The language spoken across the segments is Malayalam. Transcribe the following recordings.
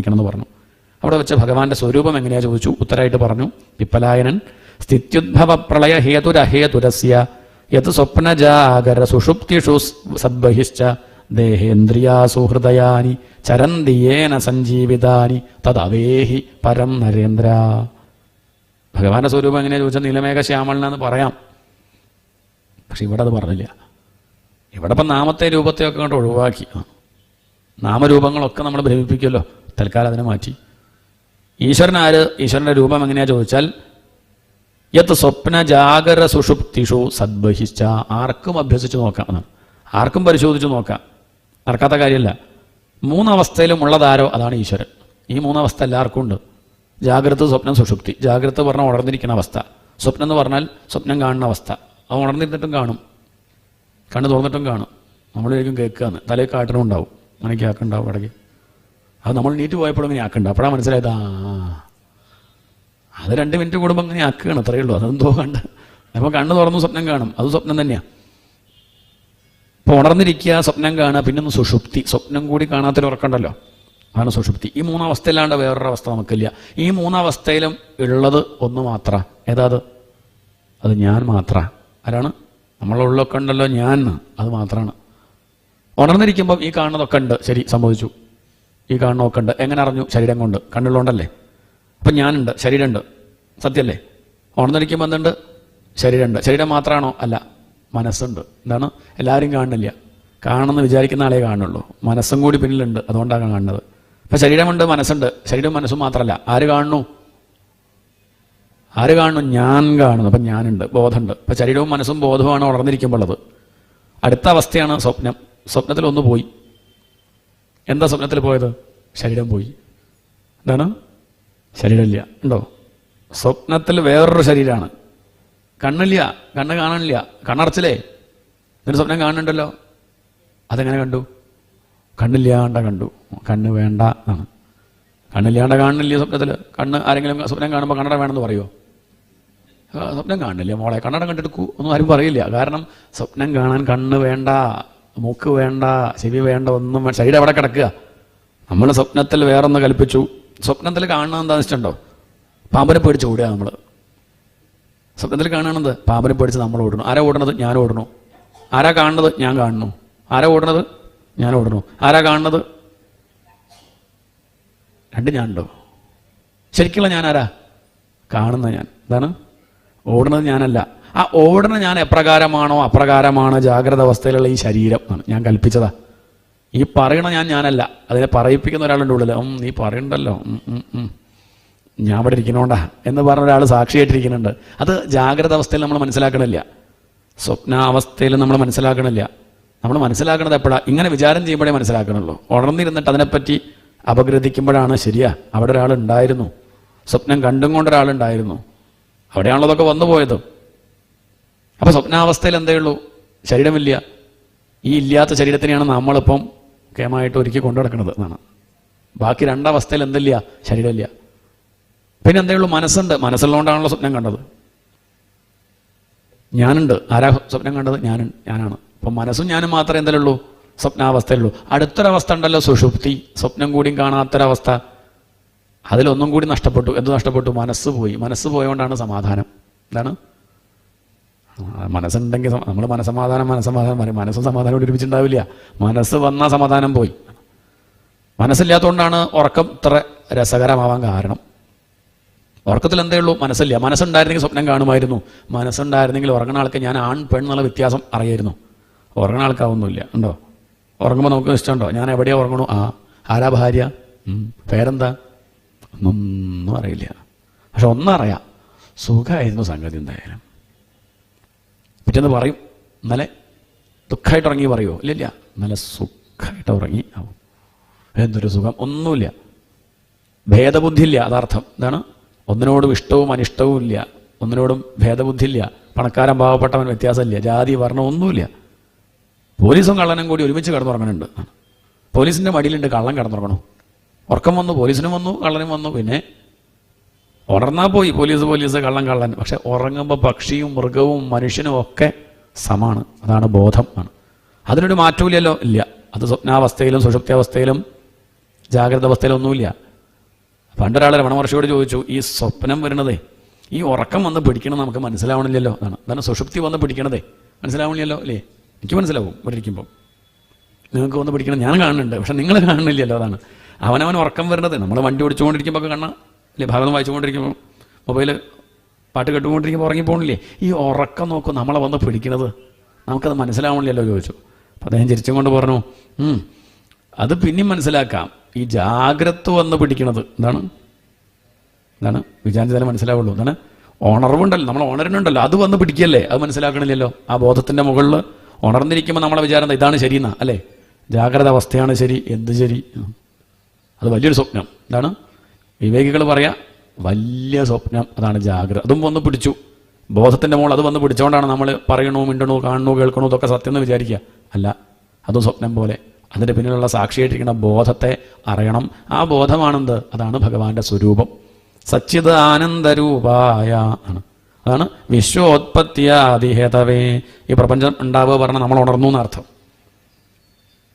എന്ന് പറഞ്ഞു. അവിടെ വെച്ച് ഭഗവാന്റെ സ്വരൂപം എങ്ങനെയാ ചോദിച്ചു. ഉത്തരമായിട്ട് പറഞ്ഞു, വിപ്പലായനൻ സ്ഥിത്യുദ്ഭവ പ്രളയ ഹേതുരഹേതുരസ്യ യത് സ്വപ്നജാഗര സുഷുപ്തിഷു സദ്ബഹിശ്ച ദേഹേന്ദ്രിയാസു ഹൃദയാനി ചരന്തിയേന സഞ്ജീവിതാനി തദവേഹി പരം നരേന്ദ്ര. ഭഗവാന്റെ സ്വരൂപം എങ്ങനെയാ ചോദിച്ചാൽ നീലമേഘ ശ്യാമളനെന്ന് പറയാം. പക്ഷെ ഇവിടെ അത് പറഞ്ഞില്ല. ഇവിടെ ഇപ്പം നാമത്തെ രൂപത്തെയൊക്കെ കൊണ്ട് ഒഴിവാക്കി. നാമരൂപങ്ങളൊക്കെ നമ്മൾ ഭ്രമിപ്പിക്കുമല്ലോ, തൽക്കാലം അതിനെ മാറ്റി. ഈശ്വരൻ ആര്? ഈശ്വരൻ്റെ രൂപം എങ്ങനെയാ ചോദിച്ചാൽ യത് സ്വപ്ന ജാഗര സുഷുപ്തിഷു സദ്ബഹിശ്ച. ആർക്കും അഭ്യസിച്ച് നോക്കാം എന്നാണ്, ആർക്കും പരിശോധിച്ച് നോക്കാം, നടക്കാത്ത കാര്യമല്ല. മൂന്നവസ്ഥയിലും ഉള്ളതാരോ അതാണ് ഈശ്വരൻ. ഈ മൂന്നവസ്ഥ എല്ലാവർക്കും ഉണ്ട്. ജാഗ്രത, സ്വപ്നം, സുഷുപ്തി. ജാഗ്രത പറഞ്ഞാൽ ഉണർന്നിരിക്കുന്ന അവസ്ഥ. സ്വപ്നം എന്ന് പറഞ്ഞാൽ സ്വപ്നം കാണുന്ന അവസ്ഥ. അത് ഉണർന്നിരുന്നിട്ടും കാണും, കണ്ണ് തുറന്നിട്ടും കാണും. നമ്മളായിരിക്കും കേൾക്കുകയെന്ന് തലയിൽ കാട്ടണം ഉണ്ടാവും, അങ്ങനെയൊക്കെ ആക്കുണ്ടാവും ഇടയ്ക്ക്. അത് നമ്മൾ നീറ്റ് പോയപ്പോഴും ഇങ്ങനെ ആക്കുന്നുണ്ട്. അപ്പോഴാണ് മനസ്സിലായത് അത് 2 മിനിറ്റ് കൂടുമ്പോൾ അങ്ങനെ ആക്കുകയാണ്, അത്രയേ ഉള്ളൂ. അതെന്തോ കണ്ട് അപ്പോൾ കണ്ണ് തുറന്ന് സ്വപ്നം കാണും, അത് സ്വപ്നം തന്നെയാണ്. ഇപ്പോൾ ഉണർന്നിരിക്കുക, സ്വപ്നം കാണുക, പിന്നെ ഒന്ന് സുഷുപ്തി, സ്വപ്നം കൂടി കാണാത്തൊരു ഉറക്കമുണ്ടല്ലോ, അതാണ് സുഷുപ്തി. ഈ മൂന്നവസ്ഥയിലാണ്ട് വേറൊരു അവസ്ഥ നമുക്കില്ല. ഈ മൂന്നവസ്ഥയിലും ഉള്ളത് ഒന്ന് മാത്ര. ഏതാ അത് ഞാൻ മാത്ര. ആരാണ്? നമ്മളുള്ളൊക്കെ ഉണ്ടല്ലോ ഞാൻ, അത് മാത്രമാണ്. ഉണർന്നിരിക്കുമ്പം ഈ കാണുന്നതൊക്കെ ഉണ്ട്, ശരി, സംഭവിച്ചു. ഈ കാണുന്നതൊക്കെ ഉണ്ട്. എങ്ങനെ അറിഞ്ഞു? ശരീരം കൊണ്ട്, കണ്ണുള്ളതുകൊണ്ടല്ലേ. അപ്പം ഞാനുണ്ട്, ശരീരമുണ്ട്, സത്യമല്ലേ? ഉണർന്നിരിക്കുമ്പോൾ എന്തുണ്ട്? ശരീരമുണ്ട്. ശരീരം മാത്രമാണോ? അല്ല, മനസ്സുണ്ട്. എന്താണ്? എല്ലാവരും കാണുന്നില്ല, കാണുമെന്ന് വിചാരിക്കുന്ന ആളെ കാണുള്ളൂ. മനസ്സും കൂടി പിന്നിലുണ്ട്, അതുകൊണ്ടാണ് കാണുന്നത്. അപ്പം ശരീരമുണ്ട്, മനസ്സുണ്ട്. ശരീരവും മനസ്സും മാത്രമല്ല, ആര് കാണുന്നു? ആര് കാണുന്നു? ഞാൻ കാണുന്നു. അപ്പം ഞാനുണ്ട്, ബോധമുണ്ട്. അപ്പം ശരീരവും മനസ്സും ബോധവുമാണ് ഉണർന്നിരിക്കുമ്പോൾ ഉള്ളത്. അടുത്ത അവസ്ഥയാണ് സ്വപ്നം. സ്വപ്നത്തിൽ ഒന്ന് പോയി. എന്താ സ്വപ്നത്തിൽ പോയത്? ശരീരം പോയി. എന്താണ്? ശരീരമില്ല. ഉണ്ടോ? സ്വപ്നത്തിൽ വേറൊരു ശരീരമാണ്. കണ്ണില്ല, കണ്ണ് കാണാനില്ല, കണ്ണടച്ചില്ലേ? എന്നിട്ട് സ്വപ്നം കാണുന്നുണ്ടല്ലോ. അതെങ്ങനെ കണ്ടു? കണ്ണില്ലാണ്ട കണ്ടു. കണ്ണ് വേണ്ട ആണ്. കണ്ണില്ലാണ്ട കാണുന്നില്ല സ്വപ്നത്തിൽ. കണ്ണ് ആരെങ്കിലും സ്വപ്നം കാണുമ്പോൾ കണ്ണട വേണമെന്ന് പറയുമോ? സ്വപ്നം കാണുന്നില്ല മോളെ, കണ്ണട കണ്ടെടുക്കൂ ഒന്നും ആരും പറയില്ല. കാരണം സ്വപ്നം കാണാൻ കണ്ണ് വേണ്ട, മൂക്ക് വേണ്ട, ചെവി വേണ്ട, ഒന്നും വേണ്ട. ശരീരം എവിടെ കിടക്കുക? നമ്മൾ സ്വപ്നത്തിൽ വേറൊന്ന് കൽപ്പിച്ചു. സ്വപ്നത്തിൽ കാണുന്നത് എന്താണെന്ന് വെച്ചിട്ടുണ്ടോ? പാമ്പനെ പേടിച്ച് ഓടുക നമ്മൾ. സ്വപ്നത്തിൽ കാണുന്നത് പാമ്പനെ പേടിച്ച് നമ്മൾ ഓടണം. ആരാ ഓടണത്? ഞാൻ ഓടണു. ആരാ കാണുന്നത്? ഞാൻ കാണുന്നു. ആരാ ഓടണത്? ഞാൻ ഓടണു. ആരാ കാണുന്നത്? 2 ഞാനുണ്ടോ? ശരിക്കുള്ള ഞാൻ ആരാ? കാണുന്ന ഞാൻ. എന്താണ്? ഓടുന്നത് ഞാനല്ല. ആ ഓടുന്ന ഞാൻ എപ്രകാരമാണോ അപ്രകാരമാണ് ജാഗ്രത അവസ്ഥയിലുള്ള ഈ ശരീരം ആണ് ഞാൻ കൽപ്പിച്ചതാ. ഈ പറയണ ഞാനല്ല, അതിനെ പറയിപ്പിക്കുന്ന ഒരാളുണ്ട് ഉള്ളിൽ. നീ പറയണ്ടല്ലോ, ഞാൻ ഇവിടെ ഇരിക്കണോണ്ടാ എന്ന് പറഞ്ഞ ഒരാൾ സാക്ഷിയായിട്ടിരിക്കുന്നുണ്ട്. അത് ജാഗ്രത അവസ്ഥയിൽ നമ്മൾ മനസ്സിലാക്കണില്ല, സ്വപ്നാവസ്ഥയിൽ നമ്മൾ മനസ്സിലാക്കണില്ല. നമ്മൾ മനസ്സിലാക്കണത് എപ്പോഴാണ്? ഇങ്ങനെ വിചാരം ചെയ്യുമ്പോഴേ മനസ്സിലാക്കണുള്ളൂ. ഉണർന്നിരുന്നിട്ട് അതിനെപ്പറ്റി അപഗ്രഥിക്കുമ്പോഴാണ് ശരിയാ, അവിടെ ഒരാളുണ്ടായിരുന്നു, സ്വപ്നം കണ്ടും കൊണ്ടൊരാളുണ്ടായിരുന്നു, അവിടെയാണല്ലോ അതൊക്കെ വന്നു പോയത്. അപ്പോൾ സ്വപ്നാവസ്ഥയിൽ എന്തേ ഉള്ളൂ? ശരീരമില്ല. ഈ ഇല്ലാത്ത ശരീരത്തിനെയാണ് നമ്മളിപ്പം കേമായിട്ട് ഒരുക്കി കൊണ്ടു നടക്കുന്നത് എന്നാണ്. ബാക്കി 2 അവസ്ഥയിൽ എന്തില്ല? ശരീരമില്ല. പിന്നെ എന്തേ ഉള്ളൂ? മനസ്സുണ്ട്. മനസ്സുള്ളതുകൊണ്ടാണല്ലോ സ്വപ്നം കണ്ടത്. ഞാനുണ്ട്. ആരാ സ്വപ്നം കണ്ടത്? ഞാനാണ്. അപ്പം മനസ്സും ഞാനും മാത്രമേ എന്തെങ്കിലും ഉള്ളൂ? സ്വപ്നാവസ്ഥയിലുള്ളൂ. അടുത്തൊരവസ്ഥ ഉണ്ടല്ലോ, സുഷുപ്തി, സ്വപ്നം കൂടിയും കാണാത്തൊരവസ്ഥ. അതിലൊന്നും കൂടി നഷ്ടപ്പെട്ടു. എന്ത് നഷ്ടപ്പെട്ടു? മനസ്സ് പോയി. മനസ്സ് പോയതുകൊണ്ടാണ് സമാധാനം. എന്താണ്? മനസ്സുണ്ടെങ്കിൽ നമ്മൾ മനസ്സമാധാനം പറയും. മനസ്സും സമാധാനം ഒരുമിച്ചുണ്ടാവില്ല. മനസ്സ് വന്നാൽ സമാധാനം പോയി. മനസ്സില്ലാത്തതുകൊണ്ടാണ് ഉറക്കം ഇത്ര രസകരമാവാൻ കാരണം. ഉറക്കത്തിൽ എന്തേ ഉള്ളൂ? മനസ്സില്ല. മനസ്സുണ്ടായിരുന്നെങ്കിൽ സ്വപ്നം കാണുമായിരുന്നു. മനസ്സുണ്ടായിരുന്നെങ്കിൽ ഉറങ്ങുന്ന ആൾക്ക് ഞാൻ ആൺ പെൺ എന്നുള്ള വ്യത്യാസം അറിയായിരുന്നു. ഉറങ്ങുന്ന ആൾക്കാവൊന്നുമില്ല. ഉണ്ടോ? ഉറങ്ങുമ്പോൾ നമുക്ക് ഇഷ്ടമുണ്ടോ? ഞാൻ എവിടെയാണ് ഉറങ്ങണു? ആരാ ഭാര്യ? പേരെന്താ? ഒന്നും അറിയില്ല. പക്ഷെ ഒന്നറിയാം, സുഖമായിരുന്നു സംഗതി. എന്തായാലും പിറ്റേന്ന് പറയും, ഇന്നലെ ദുഃഖമായിട്ട് ഉറങ്ങി പറയുമോ? ഇല്ല, ഇന്നലെ സുഖമായിട്ട് ഉറങ്ങി. എന്തൊരു സുഖം! ഒന്നുമില്ല, ഭേദബുദ്ധി ഇല്ല. അതാർത്ഥം. എന്താണ്? ഒന്നിനോടും ഇഷ്ടവും അനിഷ്ടവും ഇല്ല, ഒന്നിനോടും ഭേദബുദ്ധി ഇല്ല. പണക്കാരൻ പാവപ്പെട്ടവൻ വ്യത്യാസമില്ല, ജാതി വർണ്ണം ഒന്നുമില്ല. പോലീസും കള്ളനും കൂടി ഒരുമിച്ച് കിടന്നുറങ്ങുന്നുണ്ട്. പോലീസിൻ്റെ മടിയിലുണ്ട് കള്ളൻ കിടന്നുറങ്ങണു. ഉറക്കം വന്നു, പോലീസിനും വന്നു, കള്ളനും വന്നു. പിന്നെ ഉണർന്നാൽ പോയി പോലീസ്, കള്ളൻ. പക്ഷെ ഉറങ്ങുമ്പോൾ പക്ഷിയും മൃഗവും മനുഷ്യനും ഒക്കെ സമാണ്. അതാണ് ബോധം ആണ്. അതിനൊരു മാറ്റമില്ലല്ലോ. ഇല്ല. അത് സ്വപ്നാവസ്ഥയിലും സുഷുപ്തി അവസ്ഥയിലും ജാഗ്രത അവസ്ഥയിലും ഒന്നുമില്ല. പണ്ടൊരാൾ രമണ മഹർഷിയോട് ചോദിച്ചു, ഈ സ്വപ്നം വരുന്നതേ, ഈ ഉറക്കം വന്ന് പിടിക്കണം നമുക്ക് മനസ്സിലാവണില്ലല്ലോ എന്നാണ്. അതാണ് സുഷുപ്തി വന്ന് പിടിക്കണതേ മനസ്സിലാവണില്ലല്ലോ അല്ലേ? എനിക്ക് മനസ്സിലാവും ഇവിടെ ഇരിക്കുമ്പോൾ, നിങ്ങൾക്ക് വന്ന് പിടിക്കണം ഞാൻ കാണുന്നുണ്ട്, പക്ഷെ നിങ്ങൾ കാണുന്നില്ലല്ലോ. അതാണ് അവനവൻ ഉറക്കം വരുന്നത്. നമ്മൾ വണ്ടി ഓടിച്ചുകൊണ്ടിരിക്കുമ്പോൾ ഒക്കെ കാണാം അല്ലേ, ഭാഗം വായിച്ചുകൊണ്ടിരിക്കുമ്പോൾ, മൊബൈൽ പാട്ട് കേട്ടുകൊണ്ടിരിക്കുമ്പോൾ ഉറങ്ങി പോകണില്ലേ? ഈ ഉറക്കം നോക്കും നമ്മളെ വന്ന് പിടിക്കുന്നത്, നമുക്കത് മനസ്സിലാവണില്ലല്ലോ ചോദിച്ചു. അപ്പം അദ്ദേഹം ചിരിച്ചും കൊണ്ട് പറഞ്ഞു, അത് പിന്നെയും മനസ്സിലാക്കാം, ഈ ജാഗ്രത വന്ന് പിടിക്കണത് എന്താണ് വിചാരിച്ചാലേ മനസ്സിലാവുള്ളൂ. എന്താണ് ഉണർവുണ്ടല്ലോ, നമ്മൾ ഉണരുന്നുണ്ടല്ലോ, അത് വന്ന് പിടിക്കല്ലേ, അത് മനസ്സിലാക്കണില്ലല്ലോ. ആ ബോധത്തിൻ്റെ മുകളിൽ ഉണർന്നിരിക്കുമ്പോൾ നമ്മളെ വിചാരം ഇതാണ് ശരിയെന്നാ അല്ലേ, ജാഗ്രത അവസ്ഥയാണ് ശരി. എന്ത് ശരി? അത് വലിയൊരു സ്വപ്നം. എന്താണ് വിവേകികൾ പറയാ, വലിയ സ്വപ്നം അതാണ് ജാഗ്രത. അതും വന്ന് പിടിച്ചു, ബോധത്തിൻ്റെ മുകളിൽ അത് വന്ന് പിടിച്ചുകൊണ്ടാണ് നമ്മൾ പറയണോ മിണ്ടണോ കാണണോ കേൾക്കണോ ഇതൊക്കെ സത്യം എന്ന് വിചാരിക്കുക. അല്ല, അതും സ്വപ്നം പോലെ. അതിൻ്റെ പിന്നിലുള്ള സാക്ഷിയായിട്ടിരിക്കുന്ന ബോധത്തെ അറിയണം. ആ ബോധമാണെന്ത്? അതാണ് ഭഗവാന്റെ സ്വരൂപം. സച്ചിത് ആനന്ദരൂപായ ആണ്. അതാണ് വിശ്വോത്പത്തിയാദിഹേതവേ. ഈ പ്രപഞ്ചം ഉണ്ടാവുക പറഞ്ഞാൽ നമ്മൾ ഉണർന്നു എന്നർത്ഥം.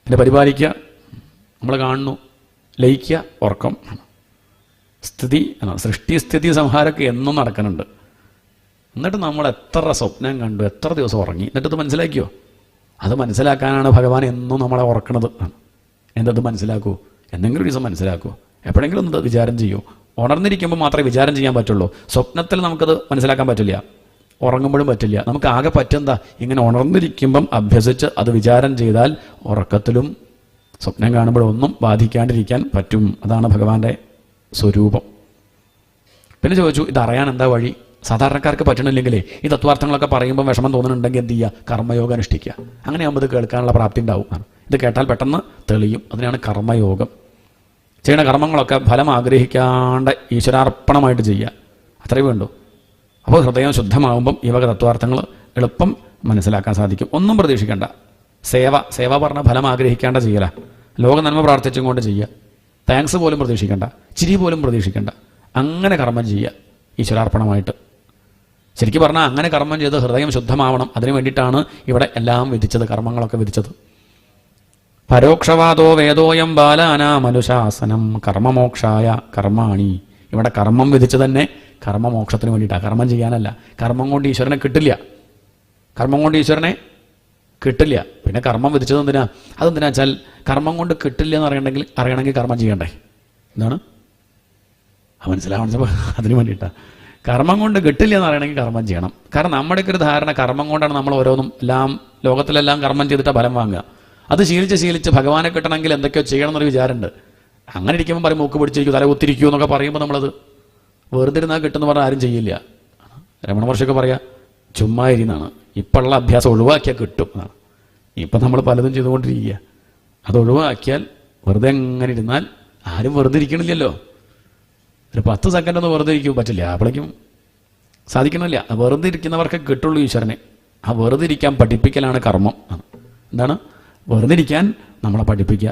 പിന്നെ പരിപാലിക്കുക, നമ്മൾ കാണുന്നു, ലയിക്കുക, ഉറക്കം. സ്ഥിതി സൃഷ്ടി സ്ഥിതി സംഹാരമൊക്കെ എന്നും നടക്കുന്നുണ്ട്. എന്നിട്ട് നമ്മൾ എത്ര സ്വപ്നം കണ്ടു, എത്ര ദിവസം ഉറങ്ങി, എന്നിട്ടത് മനസ്സിലാക്കിയോ? അത് മനസ്സിലാക്കാനാണ് ഭഗവാൻ എന്നും നമ്മളെ ഉറക്കണത്. എന്തത് മനസ്സിലാക്കൂ, എന്തെങ്കിലും ഒരു ദിവസം മനസ്സിലാക്കൂ, എപ്പോഴെങ്കിലും ഒന്ന് വിചാരം ചെയ്യൂ. ഉണർന്നിരിക്കുമ്പോൾ മാത്രമേ വിചാരം ചെയ്യാൻ പറ്റുള്ളൂ. സ്വപ്നത്തിൽ നമുക്കത് മനസ്സിലാക്കാൻ പറ്റില്ല, ഉറങ്ങുമ്പോഴും പറ്റില്ല. നമുക്ക് ആകെ പറ്റുന്നതാ ഇങ്ങനെ ഉണർന്നിരിക്കുമ്പം അഭ്യസിച്ച് അത് വിചാരം ചെയ്താൽ ഉറക്കത്തിലും സ്വപ്നം കാണുമ്പോഴും ഒന്നും ബാധിക്കാണ്ടിരിക്കാൻ പറ്റും. അതാണ് ഭഗവാന്റെ സ്വരൂപം. പിന്നെ ചോദിച്ചു, ഇതറിയാൻ എന്താ വഴി? സാധാരണക്കാർക്ക് പറ്റണില്ലെങ്കിലേ ഈ തത്വാർത്ഥങ്ങളൊക്കെ പറയുമ്പോൾ വിഷമം തോന്നുന്നുണ്ടെങ്കിൽ എന്ത് ചെയ്യുക? കർമ്മയോഗം അനുഷ്ഠിക്കുക. അങ്ങനെയാകുമ്പോൾ ഇത് കേൾക്കാനുള്ള പ്രാപ്തി ഉണ്ടാവും. ഇത് കേട്ടാൽ പെട്ടെന്ന് തെളിയും. അതിനാണ് കർമ്മയോഗം. ചെയ്യുന്ന കർമ്മങ്ങളൊക്കെ ഫലം ആഗ്രഹിക്കാണ്ട് ഈശ്വരാർപ്പണമായിട്ട് ചെയ്യുക, അത്രയേ വേണ്ടൂ. അപ്പോൾ ഹൃദയം ശുദ്ധമാകുമ്പം ഈ വക തത്വാർത്ഥങ്ങൾ എളുപ്പം മനസ്സിലാക്കാൻ സാധിക്കും. ഒന്നും പ്രതീക്ഷിക്കേണ്ട. സേവ പറഞ്ഞ ഫലം ആഗ്രഹിക്കാണ്ട ചെയ്യല, ലോക നന്മ പ്രാർത്ഥിച്ചും കൊണ്ട് ചെയ്യുക. താങ്ക്സ് പോലും പ്രതീക്ഷിക്കേണ്ട, ചിരി പോലും പ്രതീക്ഷിക്കേണ്ട. അങ്ങനെ കർമ്മം ചെയ്യുക ഈശ്വരാർപ്പണമായിട്ട്. ശരിക്കും പറഞ്ഞാൽ അങ്ങനെ കർമ്മം ചെയ്ത് ഹൃദയം ശുദ്ധമാവണം. അതിനു വേണ്ടിയിട്ടാണ് ഇവിടെ എല്ലാം വിധിച്ചത്, കർമ്മങ്ങളൊക്കെ വിധിച്ചത്. പരോക്ഷവാദോ വേദോയം ബാലാനാമനുശാസനം കർമ്മമോക്ഷായ കർമാണി. ഇവിടെ കർമ്മം വിധിച്ചു തന്നെ കർമ്മമോക്ഷത്തിന് വേണ്ടിയിട്ടാണ്, കർമ്മം ചെയ്യാനല്ല. കർമ്മം കൊണ്ട് ഈശ്വരനെ കിട്ടില്ല, കർമ്മം കൊണ്ട് ഈശ്വരനെ കിട്ടില്ല. പിന്നെ കർമ്മം വിധിച്ചത് എന്തിനാ? അതെന്തിനാ വെച്ചാൽ കർമ്മം കൊണ്ട് കിട്ടില്ല എന്ന് അറിയണമെങ്കിൽ കർമ്മം ചെയ്യണ്ടേ? എന്താണ് മനസ്സിലാവണം. അതിന് വേണ്ടിയിട്ടാണ് കർമ്മം കൊണ്ട് കിട്ടില്ല എന്ന് അറിയണമെങ്കിൽ കർമ്മം ചെയ്യണം. കാരണം നമ്മുടെയൊക്കെ ഒരു ധാരണ കർമ്മം കൊണ്ടാണ് നമ്മൾ ഓരോന്നും എല്ലാം ലോകത്തിലെല്ലാം കർമ്മം ചെയ്തിട്ടാണ് ഫലം വാങ്ങുക. അത് ശീലിച്ച് ഭഗവാനെ കിട്ടണമെങ്കിൽ എന്തൊക്കെയോ ചെയ്യണം എന്നൊരു വിചാരമുണ്ട്. അങ്ങനെ ഇരിക്കുമ്പോൾ പറയും മൂക്ക് പിടിച്ചിരിക്കും, തല കുത്തിരിക്കൂ എന്നൊക്കെ പറയുമ്പോൾ നമ്മളത് വെറുതെ ഇരുന്നാൽ കിട്ടുമെന്ന് പറഞ്ഞാൽ ആരും ചെയ്യില്ല. രമണ മഹർഷിയൊക്കെ പറയാ ചുമ്മാ ഇരുന്നാണ്, ഇപ്പോഴുള്ള അഭ്യാസം ഒഴിവാക്കിയാൽ കിട്ടും എന്നാണ്. ഇപ്പം നമ്മൾ പലതും ചെയ്തുകൊണ്ടിരിക്കുക. അത് ഒഴിവാക്കിയാൽ വെറുതെ എങ്ങനെ ഇരുന്നാൽ ആരും വെറുതെ ഇരിക്കണില്ലല്ലോ. ഒരു 10 സെക്കൻഡ് ഒന്നും വെറുതെ ഇരിക്കും പറ്റില്ല, അപ്പോഴേക്കും സാധിക്കണില്ല. വെറുതെ ഇരിക്കുന്നവർക്ക് കിട്ടുള്ളൂ ഈശ്വരനെ. ആ വെറുതെ ഇരിക്കാൻ പഠിപ്പിക്കലാണ് കർമ്മം. എന്താണ് വെറുതെ ഇരിക്കാൻ നമ്മളെ പഠിപ്പിക്കുക.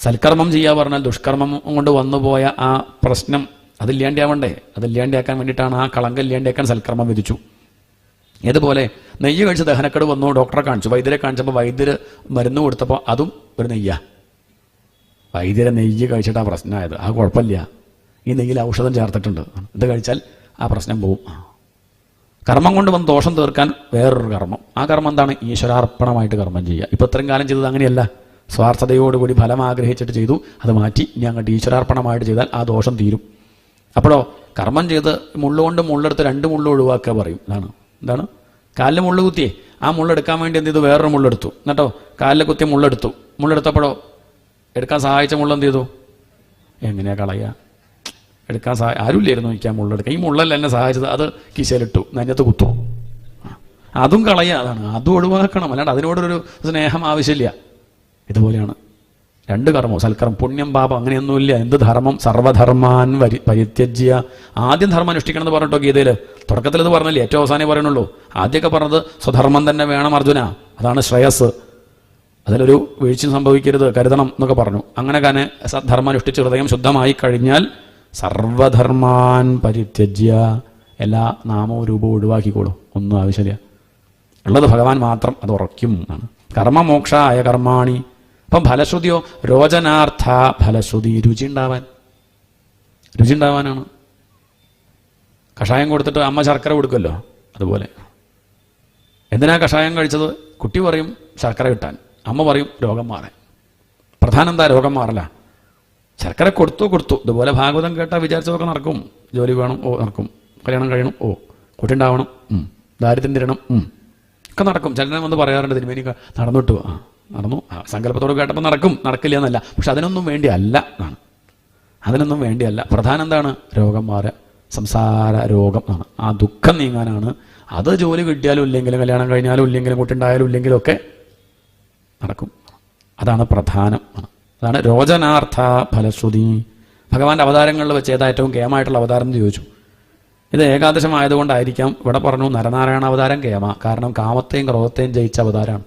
സൽക്കർമ്മം ചെയ്യുക പറഞ്ഞാൽ ദുഷ്കർമ്മം കൊണ്ട് വന്നുപോയ ആ പ്രശ്നം അതില്ലാണ്ടാവണ്ടേ? അതില്ലാണ്ടാക്കാൻ വേണ്ടിയിട്ടാണ്, ആ കളങ്കം ഇല്ലാണ്ടാക്കാൻ സൽക്കർമ്മം വിധിച്ചു. ഏതുപോലെ നെയ്യ് കഴിച്ച് ദഹനക്കേട് വന്നു, ഡോക്ടറെ കാണിച്ചു, വൈദ്യരെ കാണിച്ചപ്പോൾ വൈദ്യര് മരുന്ന് കൊടുത്തപ്പോൾ അതും ഒരു നെയ്യാ. വൈദ്യരെ നെയ്യ് കഴിച്ചിട്ട് ആ പ്രശ്നമായത്. ആ കുഴപ്പമില്ല, ഈ നെയ്യിൽ ഔഷധം ചേർത്തിട്ടുണ്ട്, ഇത് കഴിച്ചാൽ ആ പ്രശ്നം പോവും. കർമ്മം കൊണ്ട് വന്ന് ദോഷം തീർക്കാൻ വേറൊരു കർമ്മം. ആ കർമ്മം എന്താണ്? ഈശ്വരാർപ്പണമായിട്ട് കർമ്മം ചെയ്യുക. ഇപ്പോൾ ഇത്രയും കാലം ചെയ്തത് അങ്ങനെയല്ല, സ്വാർത്ഥതയോടുകൂടി ഫലം ആഗ്രഹിച്ചിട്ട് ചെയ്തു. അത് മാറ്റി ഇനി അങ്ങോട്ട് ഈശ്വരാർപ്പണമായിട്ട് ചെയ്താൽ ആ ദോഷം തീരും. അപ്പോഴോ കർമ്മം ചെയ്ത് മുള്ളുകൊണ്ട് മുള്ളെടുത്ത് 2 മുള്ള് ഒഴിവാക്കുക പറയും. എന്താണ് കാലിൽ മുള്ള് കുത്തിയേ, ആ മുള്ളെടുക്കാൻ വേണ്ടി എന്ത് ചെയ്തു? വേറൊരു മുള്ളെടുത്തു. എന്നിട്ടോ കാലിൽ കുത്തിയ മുള്ളെടുത്തപ്പോഴോ എടുക്കാൻ സഹായിച്ച മുള്ളെന്ത് ചെയ്തു? എങ്ങനെയാ കളയുക? എടുക്കാൻ ആരുമില്ലായിരുന്നു എനിക്ക് ആ മുള്ളെടുക്കുക. ഈ മുള്ളല്ല എന്നെ സഹായിച്ചത്, അത് കിശയിലിട്ടു, നെഞ്ഞത്ത് കുത്തു, അതും കളയുക. അതും ഒഴിവാക്കണം. അല്ലാണ്ട് അതിനോടൊരു സ്നേഹം ആവശ്യമില്ല. ഇതുപോലെയാണ് 2 കർമ്മം, സൽക്കർമ്മം, പുണ്യം പാപം അങ്ങനെയൊന്നുമില്ല. എന്ത് ധർമ്മം? സർവധർമാൻ പരിത്യജ്യ. ആദ്യം ധർമ്മം അനുഷ്ഠിക്കണം എന്ന് പറഞ്ഞിട്ടോ ഗീതയിൽ. തുടക്കത്തിൽ ഇത് പറഞ്ഞില്ലേ, ഏറ്റവും അവസാനമേ പറയണുള്ളൂ. ആദ്യമൊക്കെ പറഞ്ഞത് സ്വധർമ്മം തന്നെ വേണം അർജുന, അതാണ് ശ്രേയസ്, അതിലൊരു വീഴ്ചയും സംഭവിക്കരുത്, കരുതണം എന്നൊക്കെ പറഞ്ഞു. അങ്ങനെ ധർമ്മം അനുഷ്ഠിച്ച് ഹൃദയം ശുദ്ധമായി കഴിഞ്ഞാൽ സർവധർമാൻ പരിത്യജ്യ, എല്ലാ നാമവും രൂപവും ഒഴിവാക്കിക്കോളും, ഒന്നും ആവശ്യമില്ല. ഉള്ളത് ഭഗവാൻ മാത്രം, അത് ഉറയ്ക്കും എന്നാണ്. കർമ്മമോക്ഷായ കർമാണി. അപ്പം ഫലശ്രുതിയോ? രോചനാർത്ഥ ഫലശ്രുതി, രുചി ഉണ്ടാവാൻ. രുചി ഉണ്ടാവാനാണ്. കഷായം കൊടുത്തിട്ട് അമ്മ ശർക്കര കൊടുക്കുമല്ലോ, അതുപോലെ. എന്തിനാ കഷായം കഴിച്ചത്? കുട്ടി പറയും ശർക്കര കിട്ടാൻ, അമ്മ പറയും രോഗം മാറാൻ. പ്രധാനം എന്താ? രോഗം മാറല. ശർക്കര കൊടുത്തു. ഇതുപോലെ ഭാഗവതം കേട്ടാൽ വിചാരിച്ചതൊക്കെ നടക്കും. ജോലി വേണം, ഓ നടക്കും. കല്യാണം കഴിയണം, ഓ കുട്ടി ഉണ്ടാവണം, ദാരിദ്ര്യം തരണം, ഒക്കെ നടക്കും. ചിലരെ വന്ന് പറയാറുണ്ട്, തിരുമേനി നടന്നിട്ടു, നടന്നു, സങ്കല്പത്തോട് കേട്ടപ്പോൾ നടക്കും, നടക്കില്ല എന്നല്ല. പക്ഷെ അതിനൊന്നും വേണ്ടിയല്ല എന്നാണ്. അതിനൊന്നും വേണ്ടിയല്ല. പ്രധാനം എന്താണ്? രോഗം മാറുക, സംസാര രോഗം ആണ്. ആ ദുഃഖം നീങ്ങാനാണ്. അത് ജോലി കിട്ടിയാലും ഇല്ലെങ്കിലും, കല്യാണം കഴിഞ്ഞാലും ഇല്ലെങ്കിലും, കുട്ടി ഉണ്ടായാലും ഇല്ലെങ്കിലും ഒക്കെ നടക്കും. അതാണ് പ്രധാനം. അതാണ് രോചനാർത്ഥ ഫലശ്രുതി. ഭഗവാന്റെ അവതാരങ്ങളിൽ വെച്ച് ഏതാ ഏറ്റവും കേമായിട്ടുള്ള അവതാരം എന്ന് ചോദിച്ചു. ഇത് ഏകാദശമായതുകൊണ്ടായിരിക്കാം ഇവിടെ പറഞ്ഞു നരനാരായണ അവതാരം കേമ. കാരണം കാമത്തെയും ക്രോധത്തെയും ജയിച്ച അവതാരമാണ്.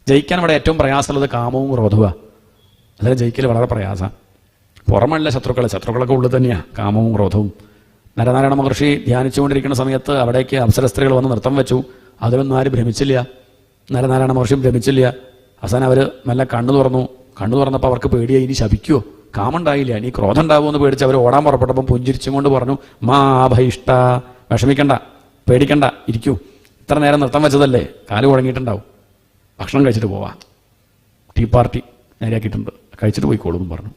ജയിക്കാൻ ഇവിടെ ഏറ്റവും പ്രയാസമുള്ളത് കാമവും ക്രോധവുമാണ്. അതിൽ ജയിക്കൽ വളരെ പ്രയാസമാണ്. പുറമല്ല ശത്രുക്കളൊക്കെ ഉള്ളിൽ തന്നെയാണ് കാമവും ക്രോധവും. നരനാരായണ മഹർഷി ധ്യാനിച്ചുകൊണ്ടിരിക്കുന്ന സമയത്ത് അവിടേക്ക് അപ്സര സ്ത്രീകൾ വന്ന് നൃത്തം വെച്ചു. അതിലൊന്നും ആരും ഭ്രമിച്ചില്ല. നരനാരായണ മഹർഷിയും ഭ്രമിച്ചില്ല. അവസാനം അവർ മെല്ലെ കണ്ണു തുറന്നപ്പോൾ അവർക്ക് പേടിയായി, ഇനി ശപിക്കുമോ? കാമുണ്ടായില്ല, ഇനി ക്രോധം ഉണ്ടാവുമെന്ന് പേടിച്ച് അവർ ഓടാൻ പുറപ്പെട്ടപ്പോൾ പുഞ്ചിരിച്ചും കൊണ്ട് പറഞ്ഞു, മാ ഭയിഷ്ട, വിഷമിക്കണ്ട, പേടിക്കണ്ട, ഇരിക്കൂ. ഇത്ര നേരം നൃത്തം വെച്ചതല്ലേ, കാല് കുഴങ്ങിയിട്ടുണ്ടാവും, ഭക്ഷണം കഴിച്ചിട്ട് പോവാം, ടീ പാർട്ടി നേരെയാക്കിയിട്ടുണ്ട്, കഴിച്ചിട്ട് പോയിക്കോളൂ എന്ന് പറഞ്ഞു.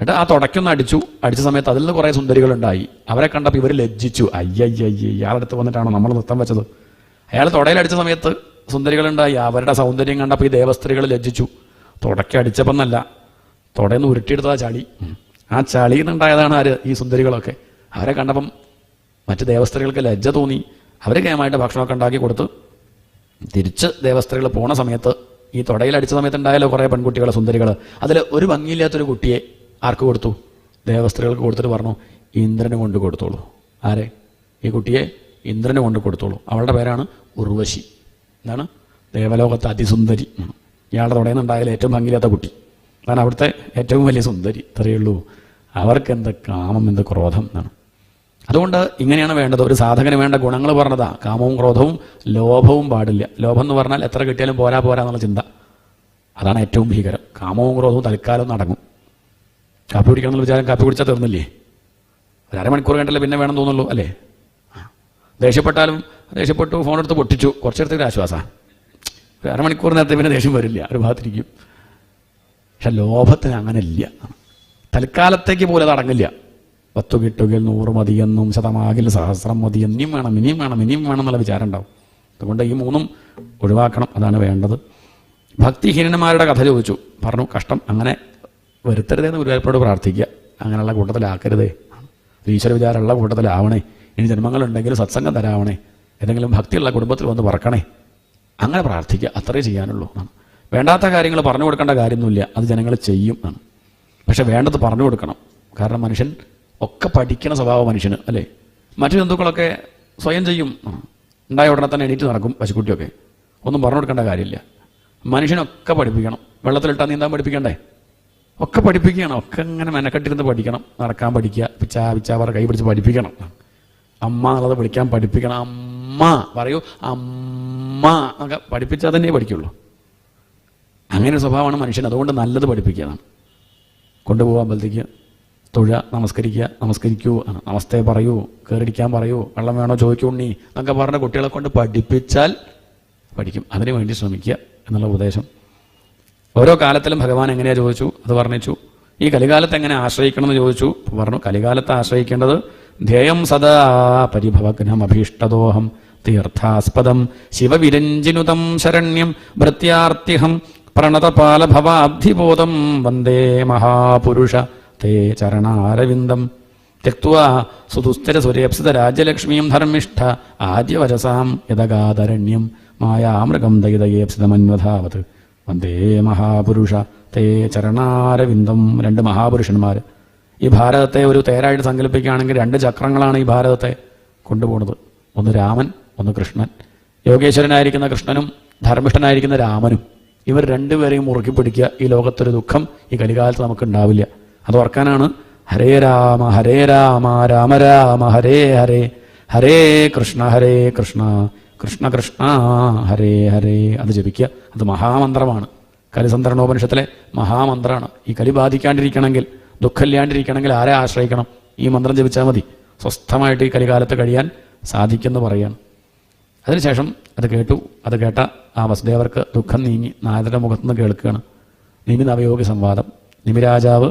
എന്നിട്ട് ആ തുടയ്ക്കൊന്ന് അടിച്ച സമയത്ത് അതിൽ നിന്ന് കുറേ സുന്ദരികളുണ്ടായി. അവരെ കണ്ടപ്പോൾ ഇവർ ലജ്ജിച്ചു. അയ്യയ്യയ്യ, ഇയാളടുത്ത് വന്നിട്ടാണോ നമ്മൾ നൃത്തം വെച്ചത്? അയാൾ തുടയിലടിച്ച സമയത്ത് സുന്ദരികളുണ്ടായി. അവരുടെ സൗന്ദര്യം കണ്ടപ്പോൾ ഈ ദേവസ്ത്രീകൾ ലജ്ജിച്ചു. തുടയ്ക്കടിച്ചപ്പോൾ എന്നല്ല, തുടയെന്ന് ഉരുട്ടിയെടുത്ത ചളി. ആ ചളിയിൽ നിന്നുണ്ടായതാണ് ആര്? ഈ സുന്ദരികളൊക്കെ. അവരെ കണ്ടപ്പം മറ്റ് ദേവസ്ത്രീകൾക്ക് ലജ്ജ തോന്നി. അവർ കേമായിട്ട് ഭക്ഷണമൊക്കെ ഉണ്ടാക്കി കൊടുത്ത് തിരിച്ച് ദേവസ്ത്രീകൾ പോണ സമയത്ത് ഈ തുടയിലടിച്ച സമയത്ത് ഉണ്ടായാലോ കുറേ പെൺകുട്ടികളെ, സുന്ദരികൾ. അതിൽ ഒരു ഭംഗിയില്ലാത്തൊരു കുട്ടിയെ ആർക്ക് കൊടുത്തു? ദേവസ്ത്രീകൾക്ക് കൊടുത്തിട്ട് പറഞ്ഞു, ഇന്ദ്രന് കൊണ്ട് കൊടുത്തോളൂ. ആരെ? ഈ കുട്ടിയെ ഇന്ദ്രന് കൊണ്ട് കൊടുത്തോളൂ. അവളുടെ പേരാണ് ഉർവശി. എന്താണ്? ദേവലോകത്തെ അതിസുന്ദരി. ഇയാളുടെ തുടയിൽ നിന്നുണ്ടായാലും ഏറ്റവും ഭംഗിയില്ലാത്ത കുട്ടി. അതാണ് അവിടുത്തെ ഏറ്റവും വലിയ സുന്ദരി. ഇത്രയേ ഉള്ളൂ. അവർക്ക് എന്ത് കാമം, എന്ത് ക്രോധം എന്നാണ്. അതുകൊണ്ട് ഇങ്ങനെയാണ് വേണ്ടത്. ഒരു സാധകന് വേണ്ട ഗുണങ്ങൾ പറഞ്ഞതാ. കാമവും ക്രോധവും ലോഭവും പാടില്ല. ലോഭം എന്ന് പറഞ്ഞാൽ എത്ര കിട്ടിയാലും പോരാ എന്നുള്ള ചിന്ത. അതാണ് ഏറ്റവും ഭീകരം. കാമവും ക്രോധവും തൽക്കാലം നടങ്ങും. കാപ്പി കുടിക്കണം എന്നുള്ള വിചാരം കാപ്പി കുടിച്ചാൽ തീർന്നില്ലേ? ഒരു അരമണിക്കൂർ കണ്ടല്ലേ പിന്നെ വേണം തോന്നുള്ളൂ അല്ലേ? ദേഷ്യപ്പെട്ടു, ഫോണെടുത്ത് പൊട്ടിച്ചു, കുറച്ചെടുത്തേക്ക് ആശ്വാസമാണ്. ഒരു അരമണിക്കൂർ നേരത്തെ പിന്നെ ദേഷ്യം വരില്ല, ഒരു ഭാഗത്തിരിക്കും. പക്ഷെ ലോഭത്തിന് അങ്ങനെ ഇല്ല. തൽക്കാലത്തേക്ക് പോലും അത് അടങ്ങില്ല. 10 കിട്ടുകിൽ 100 മതിയെന്നും, ശതമാകിൽ 1000 മതി, ഇനിയും വേണം എന്നുള്ള വിചാരം ഉണ്ടാവും. അതുകൊണ്ട് ഈ 3 ഒഴിവാക്കണം. അതാണ് വേണ്ടത്. ഭക്തിഹീനന്മാരുടെ കഥ ചോദിച്ചു. പറഞ്ഞു, കഷ്ടം, അങ്ങനെ വരുത്തരുതേന്ന് ഗുരുവായൂരപ്പനോട് പ്രാർത്ഥിക്കുക. അങ്ങനെയുള്ള കൂട്ടത്തിലാക്കരുതേ. ഈശ്വര വിചാരമുള്ള കൂട്ടത്തിലാവണേ. ഇനി ജന്മങ്ങളുണ്ടെങ്കിൽ സത്സംഗം തരാവണേ. ഏതെങ്കിലും ഭക്തിയുള്ള കുടുംബത്തിൽ വന്ന് പറക്കണേ. അങ്ങനെ പ്രാർത്ഥിക്കുക. അത്രേ ചെയ്യാനുള്ളൂ. വേണ്ടാത്ത കാര്യങ്ങൾ പറഞ്ഞു കൊടുക്കേണ്ട കാര്യമൊന്നുമില്ല. അത് ജനങ്ങൾ ചെയ്യും എന്നാണ്. പക്ഷെ വേണ്ടത് പറഞ്ഞു കൊടുക്കണം. കാരണം മനുഷ്യൻ ഒക്കെ പഠിക്കണ സ്വഭാവം മനുഷ്യന് അല്ലേ. മറ്റു ജന്തുക്കളൊക്കെ സ്വയം ചെയ്യും. ഉണ്ടായ ഉടനെ തന്നെ എണീറ്റ് നടക്കും. പശുക്കുട്ടിയൊക്കെ ഒന്നും പറഞ്ഞു കൊടുക്കേണ്ട കാര്യമില്ല. മനുഷ്യനൊക്കെ പഠിപ്പിക്കണം. വെള്ളത്തിലിട്ടാൽ നീന്താൻ പഠിപ്പിക്കണ്ടേ? ഒക്കെ പഠിപ്പിക്കണം. ഒക്കെ ഇങ്ങനെ മെനക്കെട്ടിരുന്ന് പഠിക്കണം. നടക്കാൻ പഠിക്കുക, പിച്ചാവർ കൈ പിടിച്ച് പഠിപ്പിക്കണം. അമ്മ എന്നുള്ളത് വിളിക്കാൻ പഠിപ്പിക്കണം. അമ്മ പറയൂ, അമ്മ എന്നൊക്കെ പഠിപ്പിച്ചാൽ തന്നെ പഠിക്കുള്ളൂ. അങ്ങനെ ഒരു സ്വഭാവമാണ് മനുഷ്യൻ. അതുകൊണ്ട് നല്ലത് പഠിപ്പിക്കുക. കൊണ്ടുപോകാൻ അമ്പലത്തേക്ക് തൊഴുക, നമസ്കരിക്കൂ, നമസ്തേ പറയൂ, കയറിടിക്കാൻ പറയൂ, വെള്ളം വേണോ ചോദിക്കൂ ഉണ്ണി എന്നൊക്കെ പറഞ്ഞ കുട്ടികളെ കൊണ്ട് പഠിപ്പിച്ചാൽ പഠിക്കും. അതിനു വേണ്ടി ശ്രമിക്കുക എന്നുള്ള ഉപദേശം. ഓരോ കാലത്തിലും ഭഗവാൻ എങ്ങനെയാ ചോദിച്ചു, അത് വർണ്ണിച്ചു. ഈ കലികാലത്ത് എങ്ങനെ ആശ്രയിക്കണം എന്ന് ചോദിച്ചു. പറഞ്ഞു, കലികാലത്ത് ആശ്രയിക്കേണ്ടത് ധ്യേയം സദാ പരിഭവഘ്നമഭീഷ്ടദോഹം തീർത്ഥാസ്പദം ശിവവിരഞ്ജിനുതം ശരണ്യം ഭൃത്യാർത്തിഹം പ്രണതപാലഭവാബ്ധിബോധം വന്ദേ മഹാപുരുഷ തേ ചരണാരവിന്ദം ത്യക്ത്വാ സുദുസ്ഥിരസുരേപ്സിത രാജ്യലക്ഷ്മീം ധർമ്മിഷ്ഠ ആദ്യവചസാം യദഗാദരണ്യം മായാമൃഗം ദയിതയേപ്സിതമന്വധാവത് വന്ദേ മഹാപുരുഷ തേ ചരണാരവിന്ദം. 2 മഹാപുരുഷന്മാർ. ഈ ഭാരതത്തെ ഒരു തേരായിട്ട് സങ്കല്പിക്കുകയാണെങ്കിൽ 2 ചക്രങ്ങളാണ് ഈ ഭാരതത്തെ കൊണ്ടുപോകുന്നത്. ഒന്ന് രാമൻ, ഒന്ന് കൃഷ്ണൻ. യോഗേശ്വരനായിരിക്കുന്ന കൃഷ്ണനും ധർമ്മിഷ്ഠനായിരിക്കുന്ന രാമനും. ഇവർ 2 പേരെയും മുറുക്കി പിടിക്കുക. ഈ ലോകത്തൊരു ദുഃഖം ഈ കലികാലത്ത് നമുക്ക് ഉണ്ടാവില്ല. അത് ഓർക്കാനാണ് ഹരേ രാമ രാമ രാമ ഹരേ ഹരേ, ഹരേ കൃഷ്ണ കൃഷ്ണ കൃഷ്ണ ഹരേ ഹരേ. അത് ജപിക്കുക. അത് മഹാമന്ത്രമാണ്. കലിസന്ധരണോപനിഷത്തിലെ മഹാമന്ത്രമാണ്. ഈ കലി ബാധിക്കാണ്ടിരിക്കണമെങ്കിൽ ദുഃഖമില്ലാണ്ടിരിക്കണമെങ്കിൽ ആരെ ആശ്രയിക്കണം? ഈ മന്ത്രം ജപിച്ചാൽ മതി, സ്വസ്ഥമായിട്ട് ഈ കലികാലത്ത് കഴിയാൻ സാധിക്കുമെന്ന് പറയാണ്. അതിനുശേഷം അത് കേട്ടു. അത് കേട്ട ആ വസുദേവർക്ക് ദുഃഖം നീങ്ങി. നാരദരുടെ മുഖത്തുനിന്ന് കേൾക്കുകയാണ് നിമി നവയോഗി സംവാദം. നിമിരാജാവ്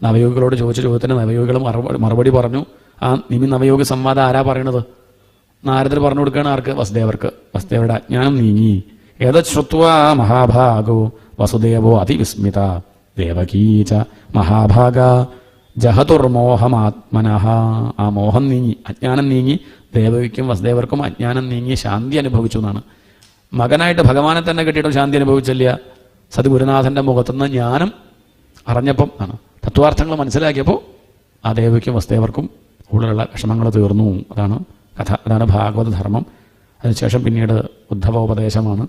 നവയോഗികളോട് ചോദിച്ച ചോദ്യത്തിന് നവയോഗികൾ മറുപടി പറഞ്ഞു. ആ നിമി നവയോഗി സംവാദം ആരാ പറയണത്? നാരദർ പറഞ്ഞു കൊടുക്കുകയാണ്. ആർക്ക്? വസുദേവർക്ക്. വസുദേവരുടെ അജ്ഞാനം നീങ്ങി. ഏതത് ശ്രുത്വാ മഹാഭാഗോ വസുദേവോ അതിവിസ്മിത ദേവകീച മഹാഭാഗ ജഹതുർമോഹമാത്മനഃ. ആ മോഹം നീങ്ങി, അജ്ഞാനം നീങ്ങി. ദേവകിക്കും വസുദേവർക്കും അജ്ഞാനം നീങ്ങി ശാന്തി അനുഭവിച്ചു എന്നാണ്. മകനായിട്ട് ഭഗവാനെ തന്നെ കിട്ടിയിട്ടും ശാന്തി അനുഭവിച്ചില്ല. സതി ഗുരുനാഥൻ്റെ മുഖത്തുനിന്ന് ജ്ഞാനം അറിഞ്ഞപ്പം ആണ്, തത്വാർത്ഥങ്ങൾ മനസ്സിലാക്കിയപ്പോൾ ആ ദേവയ്ക്കും വസുദേവർക്കും ഉള്ളിലുള്ള വിഷമങ്ങൾ തീർന്നു. അതാണ് കഥ, അതാണ് ഭാഗവത ധർമ്മം. അതിനുശേഷം പിന്നീട് ഉദ്ധവോപദേശമാണ്.